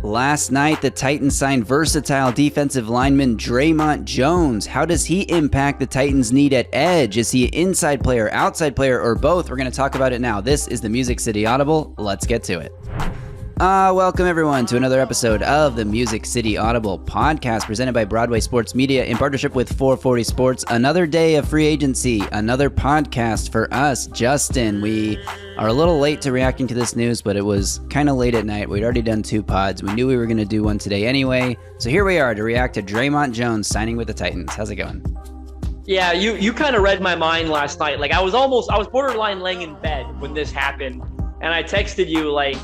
Last night, the Titans signed versatile defensive lineman Dre'Mont Jones. How does he impact the Titans' need at edge? Is he an inside player, outside player, or both? We're going to talk about it now. This is the Music City Audible. Let's get to it. Welcome everyone to another episode of the Music City Audible podcast presented by Broadway Sports Media in partnership with 440 Sports. Another day of free agency, another podcast for us. Justin, we are a little late to reacting to this news, but it was kind of late at night. We'd already done 2 pods. We knew we were going to do one today anyway. So here we are to react to Dre'Mont Jones signing with the Titans. How's it going? Yeah, you kind of read my mind last night. Like I was borderline laying in bed when this happened. And I texted you like,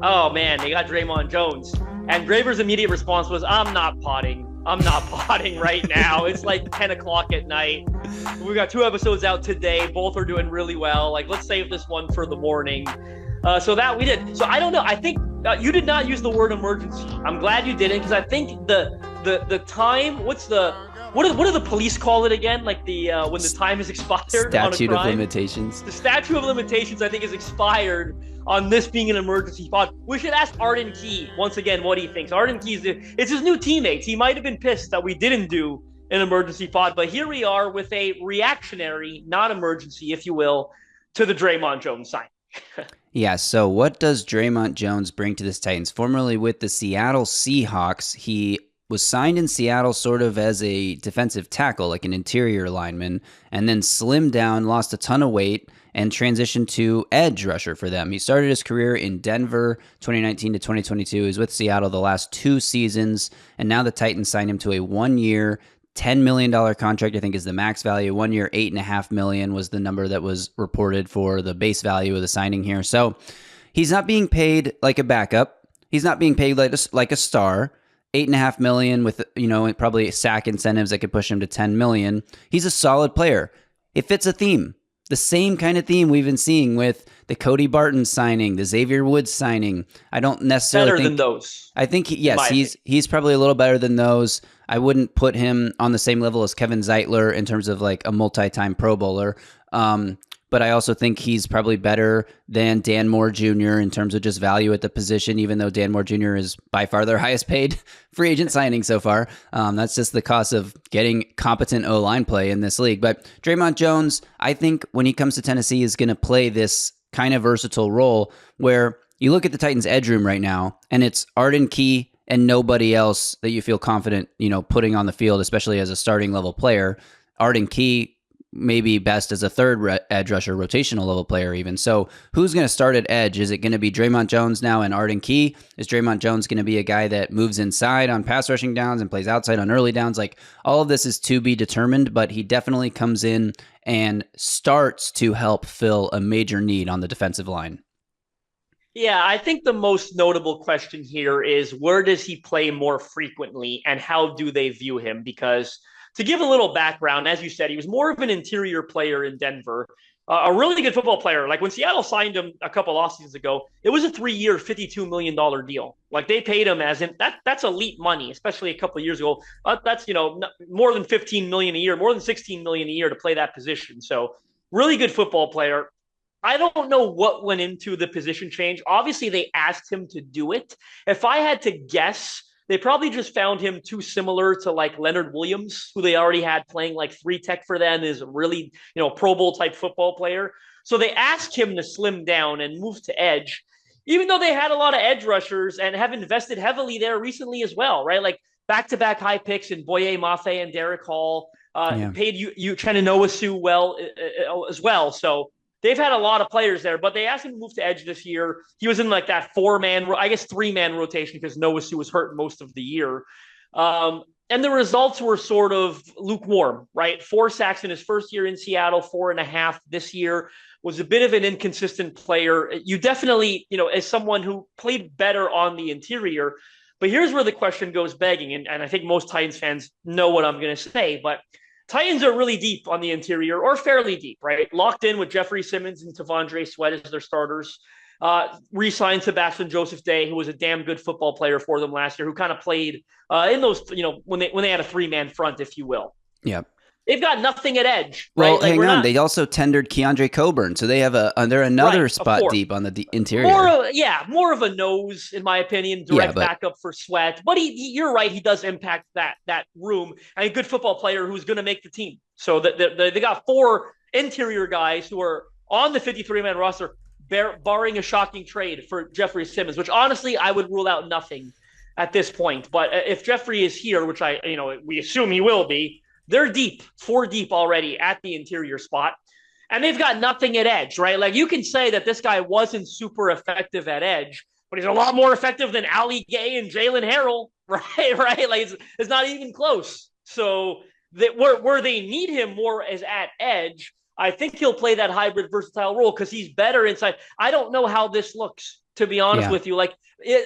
oh man, they got Dre'Mont Jones. And Graver's immediate response was, I'm not potting right now. It's like 10 o'clock at night. We got 2 episodes out today. Both are doing really well. Like, let's save this one for the morning. So that we did. So I don't know. I think you did not use the word emergency. I'm glad you didn't, because I think the time, what do the police call it again? Like the when the time is expired on a crime? Statute of limitations. The statute of limitations, I think, is expired on this being an emergency pod. We should ask Arden Key once again what he thinks. Arden Key it's his new teammates. He might have been pissed that we didn't do an emergency pod, but here we are with a reactionary, not emergency, if you will, to the Dre'Mont Jones sign. Yeah, so what does Dre'Mont Jones bring to this Titans? Formerly with the Seattle Seahawks, he was signed in Seattle sort of as a defensive tackle, like an interior lineman, and then slimmed down, lost a ton of weight, and transitioned to edge rusher for them. He started his career in Denver 2019 to 2022. He was with Seattle the last 2 seasons, and now the Titans signed him to a 1-year, $10 million contract, I think is the max value. 1 year, $8.5 million was the number that was reported for the base value of the signing here. So he's not being paid like a backup. He's not being paid like a star. $8.5 million with, probably sack incentives that could push him to $10 million. He's a solid player. It fits a theme. The same kind of theme we've been seeing with the Cody Barton signing, the Xavier Woods signing. I don't necessarily better than those. I think he's probably a little better than those. I wouldn't put him on the same level as Kevin Zeitler in terms of like a multi-time Pro Bowler. But I also think he's probably better than Dan Moore Jr. in terms of just value at the position, even though Dan Moore Jr. is by far their highest paid free agent signing so far. That's just the cost of getting competent O-line play in this league. But Dre'Mont Jones, I think when he comes to Tennessee, is going to play this kind of versatile role where you look at the Titans' edge room right now, and it's Arden Key and nobody else that you feel confident, putting on the field, especially as a starting level player. Arden Key maybe best as a third edge rusher, rotational level player even. So who's going to start at edge? Is it going to be Dre'Mont Jones now and Arden Key? Is Dre'Mont Jones going to be a guy that moves inside on pass rushing downs and plays outside on early downs? Like, all of this is to be determined, but he definitely comes in and starts to help fill a major need on the defensive line. Yeah, I think the most notable question here is, where does he play more frequently and how do they view him? Because to give a little background, as you said, he was more of an interior player in Denver, a really good football player. Like when Seattle signed him a couple off seasons ago, it was a 3-year, $52 million deal. Like they paid him as in that's elite money, especially a couple of years ago. That's, more than $15 million a year, more than $16 million a year to play that position. So really good football player. I don't know what went into the position change. Obviously, they asked him to do it. If I had to guess, they probably just found him too similar to like Leonard Williams, who they already had playing like 3 tech for them, is a really, Pro Bowl type football player. So they asked him to slim down and move to edge, even though they had a lot of edge rushers and have invested heavily there recently as well, right? Like back-to-back high picks in Boye Mafe and Derek Hall, paid you Uchenna Nwosu well as well. So they've had a lot of players there, but they asked him to move to edge this year. He was in like that 3-man rotation because Nwosu was hurt most of the year. And the results were sort of lukewarm, right? 4 sacks in his first year in Seattle, 4.5 this year. Was a bit of an inconsistent player. You definitely, as someone who played better on the interior. But here's where the question goes begging, and I think most Titans fans know what I'm going to say, but Titans are really deep on the interior, or fairly deep, right? Locked in with Jeffrey Simmons and Tavondre Sweat as their starters. Re-signed Sebastian Joseph Day, who was a damn good football player for them last year, who kind of played in those, when they had a 3-man front, if you will. Yep. they've got nothing at edge, right? Well, Like hang we're on. not They also tendered Keandre Coburn, so they have they're another right, of spot course. deep on the interior. More of a nose, in my opinion, Yeah, direct but backup for Sweat. But you're right, he does impact that room, and a good football player who's going to make the team. So they got four interior guys who are on the 53-man roster, barring a shocking trade for Jeffrey Simmons, which honestly I would rule out nothing at this point. But if Jeffrey is here, which we assume he will be, they're deep, four deep already at the interior spot. And they've got nothing at edge, right? Like you can say that this guy wasn't super effective at edge, but he's a lot more effective than Ali Gay and Jalen Harrell, right? Right? Like it's not even close. So that where they need him more is at edge. I think he'll play that hybrid versatile role because he's better inside. I don't know how this looks, to be honest yeah. with you. Like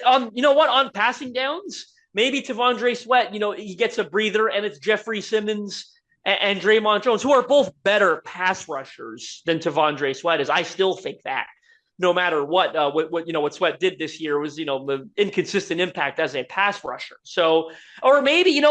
on passing downs, maybe T'Vondre Sweat, he gets a breather, and it's Jeffrey Simmons and Dre'Mont Jones, who are both better pass rushers than T'Vondre Sweat is. I still think that, no matter what Sweat did this year was the inconsistent impact as a pass rusher. So, or maybe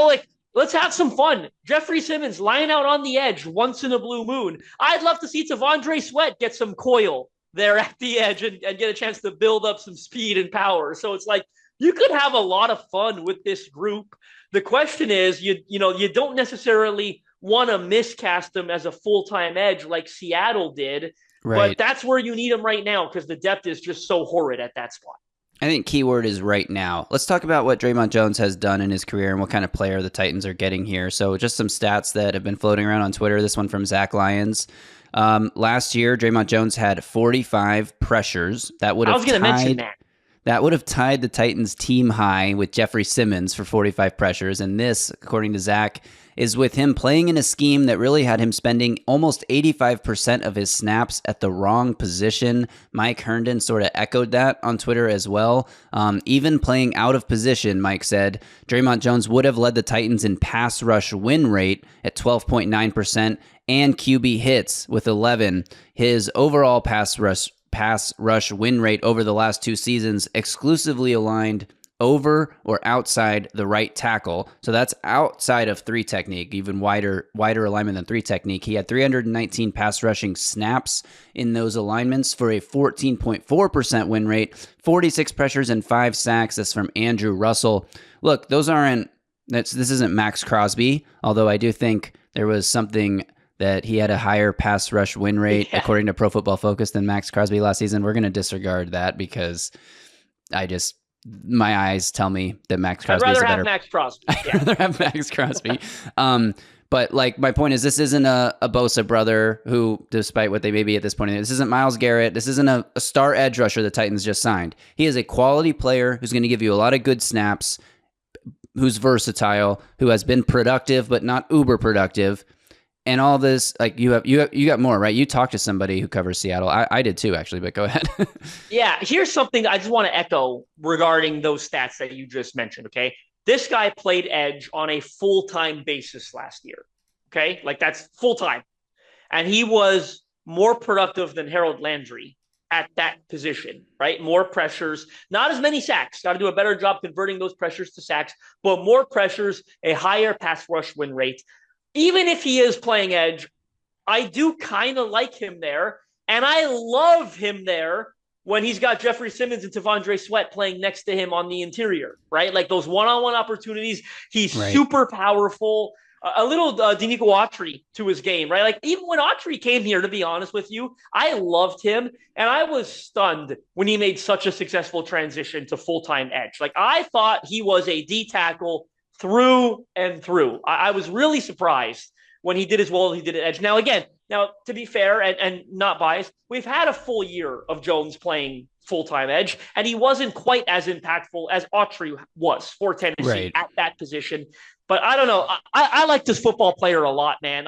let's have some fun. Jeffrey Simmons lying out on the edge once in a blue moon. I'd love to see T'Vondre Sweat get some coil there at the edge and get a chance to build up some speed and power. So it's like you could have a lot of fun with this group. The question is, you don't necessarily want to miscast them as a full-time edge like Seattle did, Right. but that's where you need them right now because the depth is just so horrid at that spot. I think keyword is right now. Let's talk about what Dre'Mont Jones has done in his career and what kind of player the Titans are getting here. So just some stats that have been floating around on Twitter. This one from Zach Lyons. Last year, Dre'Mont Jones had 45 pressures. I was going to mention that. That would have tied the Titans' team high with Jeffrey Simmons for 45 pressures. And this, according to Zach, is with him playing in a scheme that really had him spending almost 85% of his snaps at the wrong position. Mike Herndon sort of echoed that on Twitter as well. Even playing out of position, Mike said, Dre'Mont Jones would have led the Titans in pass rush win rate at 12.9% and QB hits with 11. His overall pass rush win rate over the last two seasons exclusively aligned over or outside the right tackle. So that's outside of three technique, even wider alignment than three technique. He had 319 pass rushing snaps in those alignments for a 14.4% win rate, 46 pressures and 5 sacks. That's from Andrew Russell. Look, this isn't Max Crosby, although I do think there was something that he had a higher pass rush win rate, according to Pro Football Focus, than Max Crosby last season. We're going to disregard that because my eyes tell me that Max Crosby is a better... Max Crosby. Yeah. I'd rather have Max Crosby. But like my point is, this isn't a Bosa brother who, despite what they may be at this point, this isn't Myles Garrett. This isn't a star edge rusher the Titans just signed. He is a quality player who's going to give you a lot of good snaps, who's versatile, who has been productive but not uber productive. And all this, like you got more, right? You talked to somebody who covers Seattle. I did too, actually, but go ahead. Yeah, here's something I just want to echo regarding those stats that you just mentioned, okay? This guy played edge on a full-time basis last year, okay? Like that's full-time. And he was more productive than Harold Landry at that position, right? More pressures, not as many sacks. Got to do a better job converting those pressures to sacks, but more pressures, a higher pass rush win rate. Even if he is playing edge, I do kind of like him there. And I love him there when he's got Jeffrey Simmons and T'Vondre Sweat playing next to him on the interior, right? Like those one-on-one opportunities. He's super powerful. A little Denico Autry to his game, right? Like even when Autry came here, to be honest with you, I loved him. And I was stunned when he made such a successful transition to full-time edge. Like I thought he was a D tackle through and through. I was really surprised when he did as well as he did at edge. Now, to be fair and not biased, we've had a full year of Jones playing full-time edge, and he wasn't quite as impactful as Autry was for Tennessee at that position. But I don't know. I like this football player a lot, man.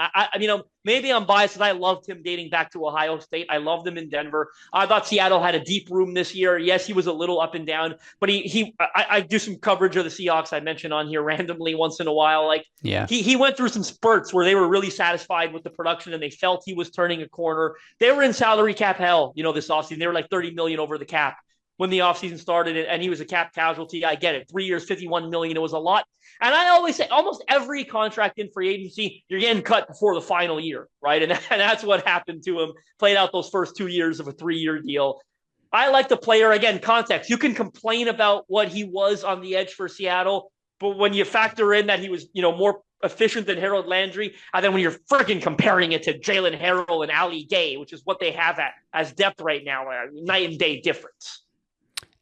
Maybe I'm biased, and I loved him dating back to Ohio State. I loved him in Denver. I thought Seattle had a deep room this year. Yes, he was a little up and down, but I do some coverage of the Seahawks I mentioned on here randomly once in a while. He went through some spurts where they were really satisfied with the production and they felt he was turning a corner. They were in salary cap hell, this offseason. They were like $30 million over the cap when the offseason started and he was a cap casualty. I get it. 3 years, 51 million. It was a lot. And I always say almost every contract in free agency, you're getting cut before the final year, right? And that's what happened to him. Played out those first 2 years of a 3-year deal. I like the player. Again, context. You can complain about what he was on the edge for Seattle, but when you factor in that he was, more efficient than Harold Landry, and then when you're freaking comparing it to Jalen Harrell and Ali Gay, which is what they have as depth right now, night and day difference.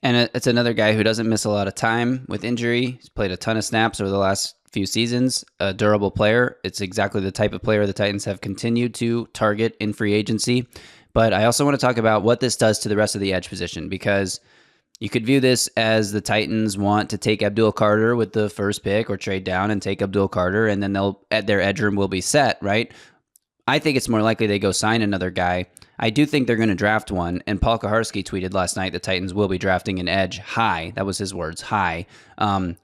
And it's another guy who doesn't miss a lot of time with injury. He's played a ton of snaps over the last few seasons. A durable player. It's exactly the type of player the Titans have continued to target in free agency. But I also want to talk about what this does to the rest of the edge position, because you could view this as the Titans want to take Abdul Carter with the first pick or trade down and take Abdul Carter, and then their edge room will be set, right? I think it's more likely they go sign another guy. I do think they're going to draft one, and Paul Kaharski tweeted last night the Titans will be drafting an edge high. That was his words, high,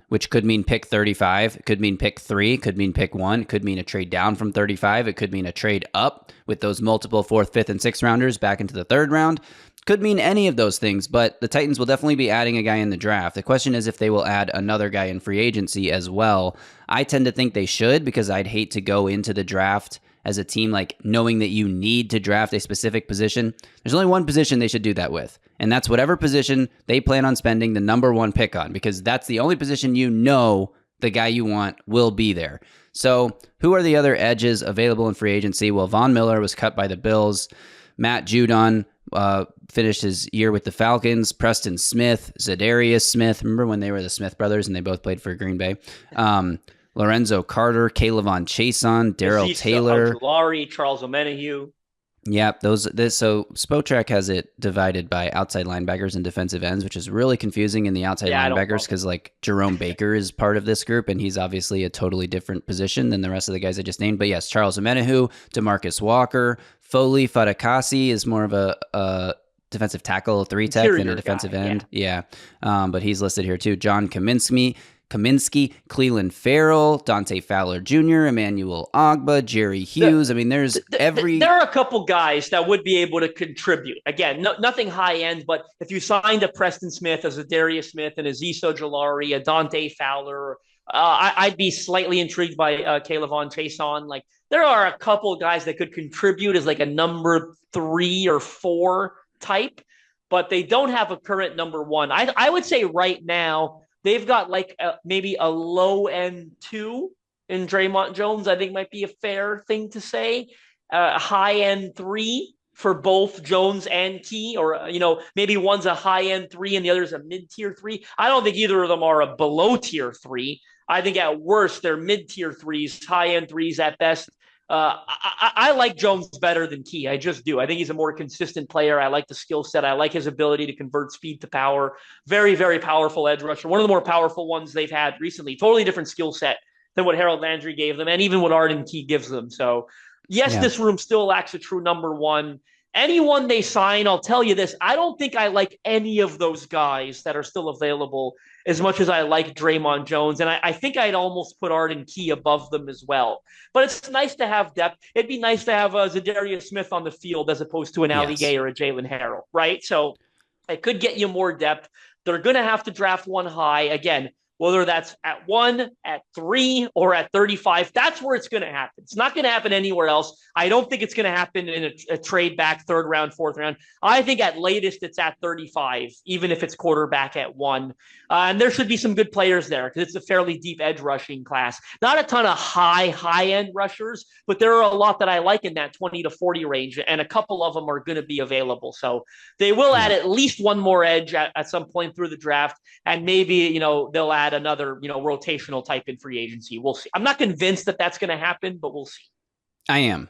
which could mean pick 35, it could mean pick 3, could mean pick 1, it could mean a trade down from 35, it could mean a trade up with those multiple 4th, 5th, and 6th rounders back into the 3rd round. Could mean any of those things, but the Titans will definitely be adding a guy in the draft. The question is if they will add another guy in free agency as well. I tend to think they should, because I'd hate to go into the draft as a team like knowing that you need to draft a specific position. There's only one position they should do that with, and that's whatever position they plan on spending the number 1 pick on, because that's the only position the guy you want will be there. So who are the other edges available in free agency? Well, Von Miller was cut by the Bills. Matt Judon finished his year with the Falcons. Preston Smith, Zadarius Smith. Remember when they were the Smith brothers and they both played for Green Bay? Lorenzo Carter, Kaylavon Chason, Darrell Taylor, Laurie, Charles Omenihu. Yeah, so Spotrac has it divided by outside linebackers and defensive ends, which is really confusing in the outside linebackers, because like Jerome Baker is part of this group, and he's obviously a totally different position than the rest of the guys I just named. But yes, Charles Omenihu, DeMarcus Walker, Foley Fatukasi is more of a defensive tackle, 3-tech than a defensive end. Yeah. But he's listed here too. John Kaminsky, Cleveland Farrell, Dante Fowler Jr., Emmanuel Ogba, Jerry Hughes. I mean, there are a couple guys that would be able to contribute. Again, nothing high end, but if you signed a Preston Smith, a Zadarius Smith, and a Ziso Jalari, a Dante Fowler, I'd be slightly intrigued by Kaylavon Chason. Like, there are a couple guys that could contribute as like a number 3 or 4 type, but they don't have a current number 1. I would say right now, they've got like maybe a low end 2 in Dre'Mont Jones. I think might be a fair thing to say. High end 3 for both Jones and Key, or maybe one's a high end 3 and the other's a mid tier 3. I don't think either of them are a below tier 3. I think at worst they're mid tier 3s, high end 3s at best. I like Jones better than Key. I just do. I think he's a more consistent player. I like the skill set. I like his ability to convert speed to power. Very, very powerful edge rusher. One of the more powerful ones they've had recently. Totally different skill set than what Harold Landry gave them, and even what Arden Key gives them. So, yes, This room still lacks a true number 1. Anyone they sign, I'll tell you this, I don't think I like any of those guys that are still available as much as I like Dre'Mont Jones. And I think I'd almost put Arden Key above them as well. But it's nice to have depth. It'd be nice to have Zadarius Smith on the field as opposed to an Ali Gay or a Jalen Harrell, right? So it could get you more depth. They're going to have to draft one high. Again, whether that's at 1, at 3, or at 35, that's where it's going to happen. It's not going to happen anywhere else. I don't think it's going to happen in a trade back 3rd round, 4th round. I think at latest it's at 35, even if it's quarterback at 1. And there should be some good players there because it's a fairly deep edge rushing class. Not a ton of high-end rushers, but there are a lot that I like in that 20 to 40 range, and a couple of them are going to be available. So they will add at least one more edge at some point through the draft, and maybe, they'll add another, rotational type in free agency. We'll see. I'm not convinced that that's going to happen, but we'll see. I am.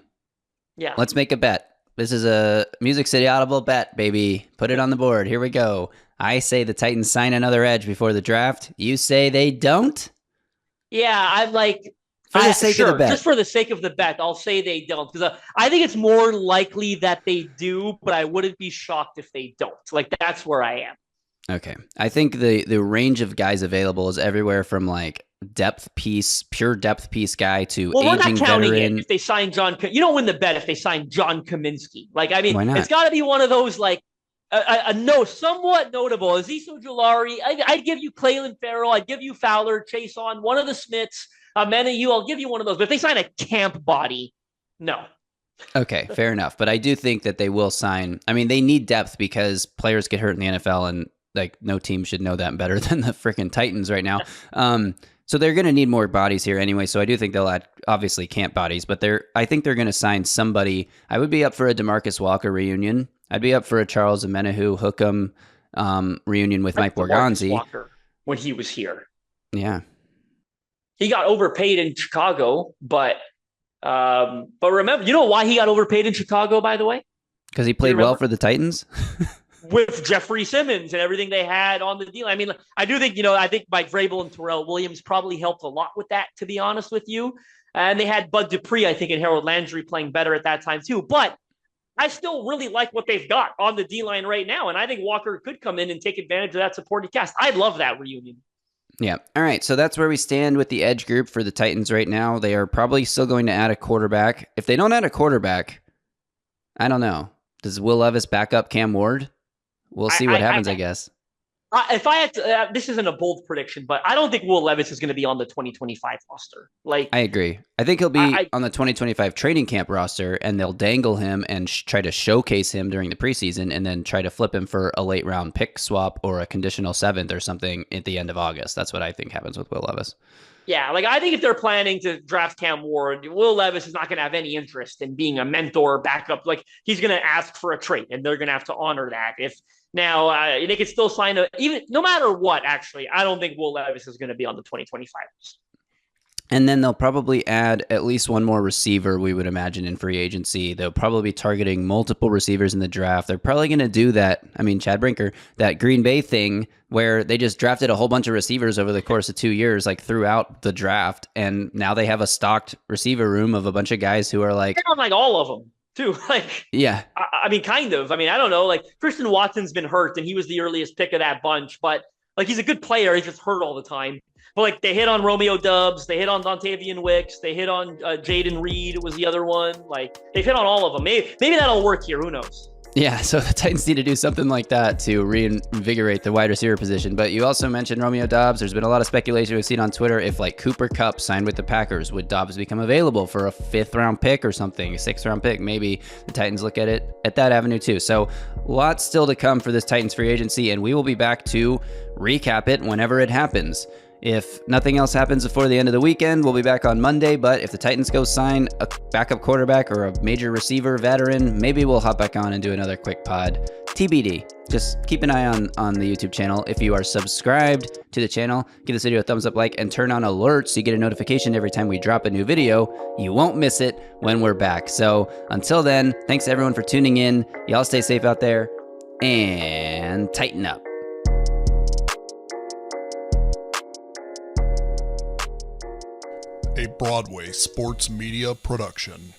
Yeah. Let's make a bet. This is a Music City Audible bet, baby. Put it on the board. Here we go. I say the Titans sign another edge before the draft. You say they don't? Yeah, I'm like... For the sake of the bet. Just for the sake of the bet, I'll say they don't. Because I think it's more likely that they do, but I wouldn't be shocked if they don't. Like, that's where I am. Okay. I think the range of guys available is everywhere from like pure depth piece guy to aging veteran. If they sign you don't win the bet if they sign John Kaminsky. Like, I mean, why not? It's got to be one of those like no, somewhat notable. Azeez Ojulari. I'd give you Clayton Farrell. I'd give you Fowler, Chase on one of the Smiths, Menu. I'll give you one of those. But if they sign a camp body, no. Okay, fair enough. But I do think that they will sign. I mean, they need depth because players get hurt in the NFL, and like no team should know that better than the freaking Titans right now. So they're going to need more bodies here anyway. So I do think they'll add obviously camp bodies, but I think they're going to sign somebody. I would be up for a DeMarcus Walker reunion. I'd be up for a Charles Omenihu Hookem reunion with Mike Borgonzi. Walker when he was here. Yeah. He got overpaid in Chicago, but remember, you know why he got overpaid in Chicago, by the way? Because he played well for the Titans? With Jeffrey Simmons and everything they had on the deal. I mean, I do think, I think Mike Vrabel and Terrell Williams probably helped a lot with that, to be honest with you. And they had Bud Dupree, I think, and Harold Landry playing better at that time too. But I still really like what they've got on the D-line right now. And I think Walker could come in and take advantage of that supporting cast. I'd love that reunion. Yeah. All right. So that's where we stand with the edge group for the Titans right now. They are probably still going to add a quarterback. If they don't add a quarterback, I don't know. Does Will Levis back up Cam Ward? We'll see what happens, I guess. If I had to, this isn't a bold prediction, but I don't think Will Levis is going to be on the 2025 roster. Like, I agree. I think he'll be on the 2025 training camp roster, and they'll dangle him and try to showcase him during the preseason, and then try to flip him for a late round pick swap or a conditional 7th or something at the end of August. That's what I think happens with Will Levis. Yeah, like I think if they're planning to draft Cam Ward, Will Levis is not going to have any interest in being a mentor backup. Like he's going to ask for a trade, and they're going to have to honor that. If now they could still sign even no matter what. Actually, I don't think Will Levis is going to be on the 2025 list. And then they'll probably add at least one more receiver, we would imagine, in free agency. They'll probably be targeting multiple receivers in the draft. They're probably going to do that. I mean, Chad Brinker, that Green Bay thing where they just drafted a whole bunch of receivers over the course of 2 years, like throughout the draft. And now they have a stocked receiver room of a bunch of guys who are like... They're on like all of them, too. Like, yeah. I mean, kind of. I mean, I don't know. Like, Christian Watson's been hurt, and he was the earliest pick of that bunch. But, like, he's a good player. He's just hurt all the time. But like they hit on Romeo Doubs, they hit on Dontavian Wicks, they hit on Jaden Reed was the other one. Like they've hit on all of them. Maybe that'll work here. Who knows? Yeah, so the Titans need to do something like that to reinvigorate the wide receiver position. But you also mentioned Romeo Doubs. There's been a lot of speculation we've seen on Twitter. If like Cooper Kupp signed with the Packers, would Doubs become available for a 5th round pick or something, a 6th round pick? Maybe the Titans look at it at that avenue too. So lots still to come for this Titans free agency, and we will be back to recap it whenever it happens. If nothing else happens before the end of the weekend, we'll be back on Monday. But if the Titans go sign a backup quarterback or a major receiver veteran, maybe we'll hop back on and do another quick pod. TBD. Just keep an eye on the YouTube channel. If you are subscribed to the channel, give this video a thumbs up, like, and turn on alerts so you get a notification every time we drop a new video. You won't miss it when we're back. So until then, thanks everyone for tuning in. Y'all stay safe out there and tighten up. A Broadway sports media production.